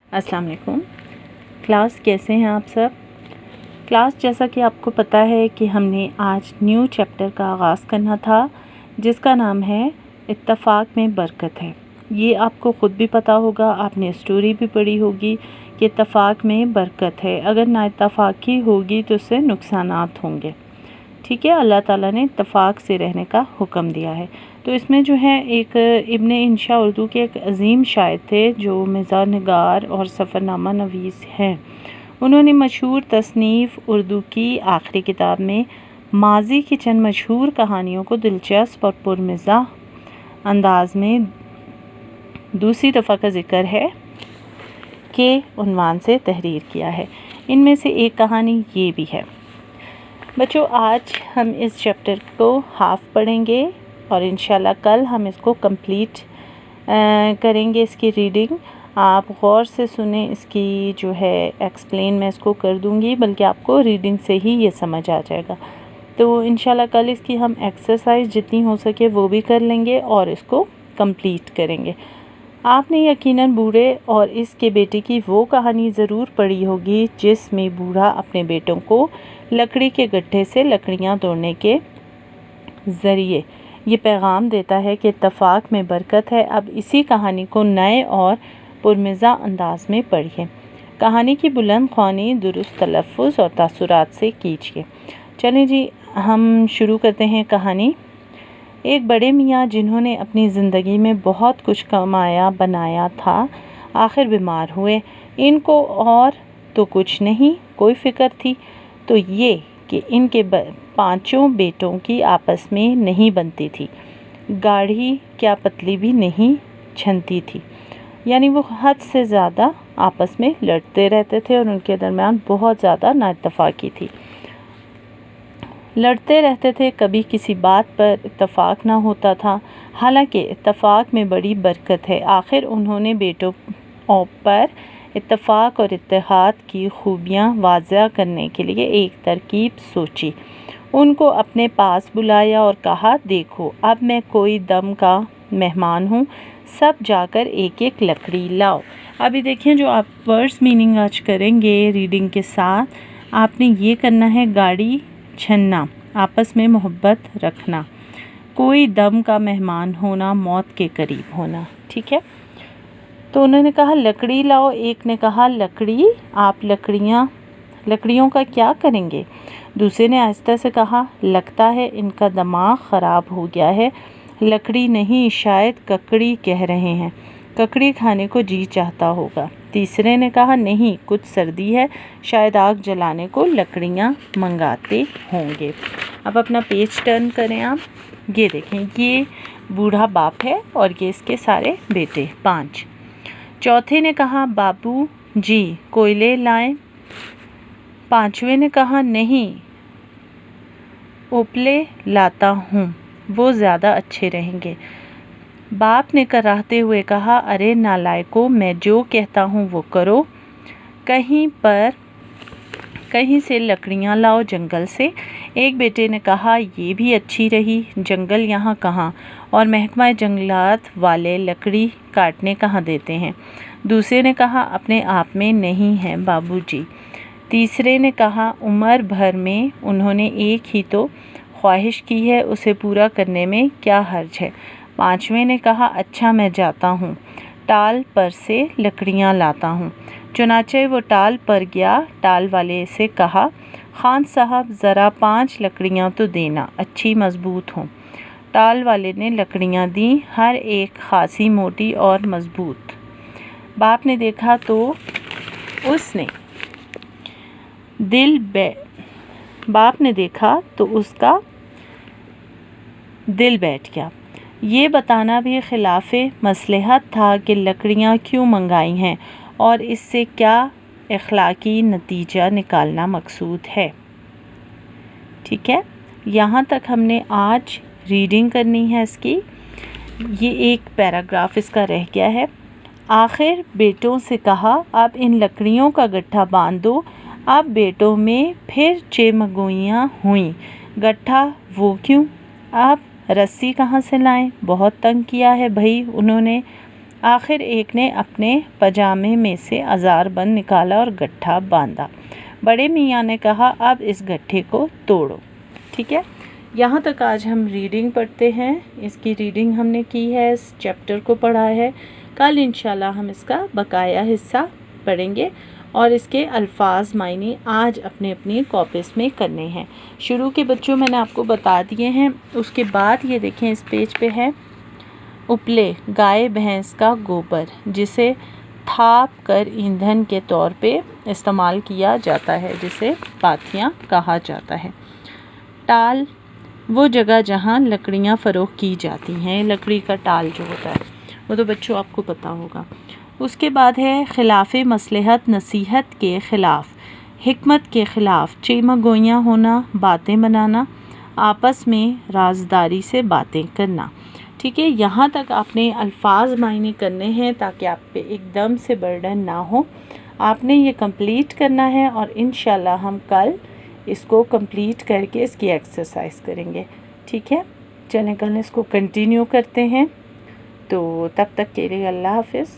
अस्सलाम वालेकुम। क्लास कैसे हैं आप सब। क्लास जैसा कि आपको पता है कि हमने आज न्यू चैप्टर का आगाज़ करना था जिसका नाम है इत्तफ़ाक़ में बरकत है। ये आपको ख़ुद भी पता होगा, आपने स्टोरी भी पढ़ी होगी कि इत्तफ़ाक़ में बरकत है। अगर नाइत्तफ़ाक़ी होगी तो उससे नुकसानात होंगे। ठीक है, अल्लाह ताला ने इत्तफ़ाक़ से रहने का हुक्म दिया है। तो इसमें जो है एक इब्न इंशा उर्दू के एक अज़ीम शायर थे जो मिज़ाह निगार और सफ़रनामा नवीस हैं। उन्होंने मशहूर तसनीफ़ उर्दू की आखिरी किताब में माज़ी की चंद मशहूर कहानियों को दिलचस्प और पुरमज़ाह अंदाज़ में दूसरी दफ़ा का ज़िक्र है के उन्वान से तहरीर किया है। इनमें से एक कहानी ये भी है। बच्चों, आज हम इस चैप्टर को हाफ़ पढ़ेंगे और इंशाल्लाह कल हम इसको कंप्लीट करेंगे। इसकी रीडिंग आप गौर से सुने, इसकी जो है एक्सप्लेन मैं इसको कर दूंगी, बल्कि आपको रीडिंग से ही ये समझ आ जाएगा। तो इंशाल्लाह कल इसकी हम एक्सरसाइज जितनी हो सके वो भी कर लेंगे और इसको कंप्लीट करेंगे। आपने यकीनन बूढ़े और इसके बेटे की वो कहानी ज़रूर पढ़ी होगी जिसमें बूढ़ा अपने बेटों को लकड़ी के गड्ढे से लकड़ियाँ तोड़ने के ज़रिए ये पैगाम देता है कि इत्तफ़ाक़ में बरकत है। अब इसी कहानी को नए और पुरमज़ा अंदाज में पढ़िए। कहानी की बुलंद ख़्वानी दुरुस्त तलफ़्फ़ुज़ और तासुरात से कीजिए। चलें जी, हम शुरू करते हैं कहानी। एक बड़े मियाँ जिन्होंने अपनी ज़िंदगी में बहुत कुछ कमाया बनाया था, आखिर बीमार हुए। इनको और तो कुछ नहीं कोई फ़िक्र थी, तो ये कि इनके पांचों बेटों की आपस में नहीं बनती थी। गाढ़ी क्या पतली भी नहीं छनती थी, यानी वो हद से ज़्यादा आपस में लड़ते रहते थे और उनके दरमियान बहुत ज़्यादा नाइत्तफ़ाक़ी थी। लड़ते रहते थे, कभी किसी बात पर इत्तफ़ाक़ ना होता था। हालांकि इत्तफ़ाक़ में बड़ी बरकत है। आखिर उन्होंने बेटों पर इत्तफ़ाक़ और इत्तेहाद की खूबियाँ वाज़ह करने के लिए एक तरकीब सोची। उनको अपने पास बुलाया और कहा, देखो अब मैं कोई दम का मेहमान हूँ, सब जाकर एक एक लकड़ी लाओ। अभी देखिए, जो आप वर्ड्स मीनिंग आज करेंगे रीडिंग के साथ, आपने ये करना है गाड़ी छन्ना, आपस में मोहब्बत रखना, कोई दम का मेहमान होना, मौत के करीब होना। ठीक है, तो उन्होंने कहा लकड़ी लाओ। एक ने कहा लकड़ी, आप लकड़ियों का क्या करेंगे। दूसरे ने आहिस्ता से कहा, लगता है इनका दिमाग ख़राब हो गया है, लकड़ी नहीं शायद ककड़ी कह रहे हैं, ककड़ी खाने को जी चाहता होगा। तीसरे ने कहा, नहीं कुछ सर्दी है, शायद आग जलाने को लकड़ियाँ मंगाते होंगे। अब अपना पेज टर्न करें आप। ये देखें, ये बूढ़ा बाप है और ये इसके सारे बेटे 5। चौथे ने कहा, बाबू जी कोयले लाएं। पांचवें ने कहा, नहीं उपले लाता हूँ, वो ज़्यादा अच्छे रहेंगे। बाप ने कराहते हुए कहा, अरे नालायकों, मैं जो कहता हूँ वो करो, कहीं से लकड़ियाँ लाओ जंगल से। एक बेटे ने कहा, ये भी अच्छी रही, जंगल यहाँ कहाँ, और महकमा जंगलात वाले लकड़ी काटने कहाँ देते हैं। दूसरे ने कहा, अपने आप में नहीं है बाबूजी। तीसरे ने कहा, उम्र भर में उन्होंने एक ही तो ख्वाहिश की है, उसे पूरा करने में क्या हर्ज है। पांचवें ने कहा, अच्छा मैं जाता हूँ, टाल पर से लकड़ियाँ लाता हूँ। चुनाचे वो टाल पर गया। टाल वाले से कहा, खान साहब ज़रा 5 लकड़ियाँ तो देना, अच्छी मज़बूत हों। टाल वाले ने लकड़ियाँ दी, हर एक खासी मोटी और मज़बूत। बाप ने देखा तो उसका दिल बैठ गया। ये बताना भी खिलाफ़े मसलहत था कि लकड़ियाँ क्यों मंगाई हैं और इससे क्या अखलाकी नतीजा निकालना मकसूद है। ठीक है, यहाँ तक हमने आज रीडिंग करनी है इसकी। ये एक पैराग्राफ इसका रह गया है। आखिर बेटों से कहा, अब इन लकड़ियों का गट्ठा बांध दो। अब बेटों में फिर चेमगोइयाँ हुईं। गट्ठा वो क्यों, अब रस्सी कहाँ से लाएं, बहुत तंग किया है भाई उन्होंने। आखिर एक ने अपने पजामे में से अज़ारबंद निकाला और गट्ठा बांधा। बड़े मियाँ ने कहा, अब इस गट्ठे को तोड़ो। ठीक है, यहाँ तक आज हम रीडिंग पढ़ते हैं। इसकी रीडिंग हमने की है, इस चैप्टर को पढ़ा है। कल इंशाल्लाह हम इसका बकाया हिस्सा पढ़ेंगे और इसके अल्फाज मायने आज अपने अपनी कॉपीज़ में करने हैं। शुरू के बच्चों मैंने आपको बता दिए हैं। उसके बाद ये देखें, इस पेज पे है उपले, गाय भैंस का गोबर, जिसे थाप कर ईंधन के तौर पे इस्तेमाल किया जाता है, जिसे पाथियाँ कहा जाता है। टाल, वो जगह जहाँ लकड़ियाँ फ़रोख्त की जाती हैं। लकड़ी का टाल जो होता है वो तो बच्चों आपको पता होगा। उसके बाद है खिलाफ़े मसलहत, नसीहत के ख़िलाफ़, हिकमत के ख़िलाफ़, चेमगोइयाँ होना, बातें बनाना, आपस में राजदारी से बातें करना। ठीक है, यहाँ तक आपने अल्फाज मायने करने हैं ताकि आप पे एकदम से बर्डन ना हो। आपने ये कंप्लीट करना है और इंशाल्लाह हम कल इसको कंप्लीट करके इसकी एक्सरसाइज करेंगे। ठीक है, चलें कल इसको कंटिन्यू करते हैं। तो तब तक के लिए अल्लाह हाफ़िज़।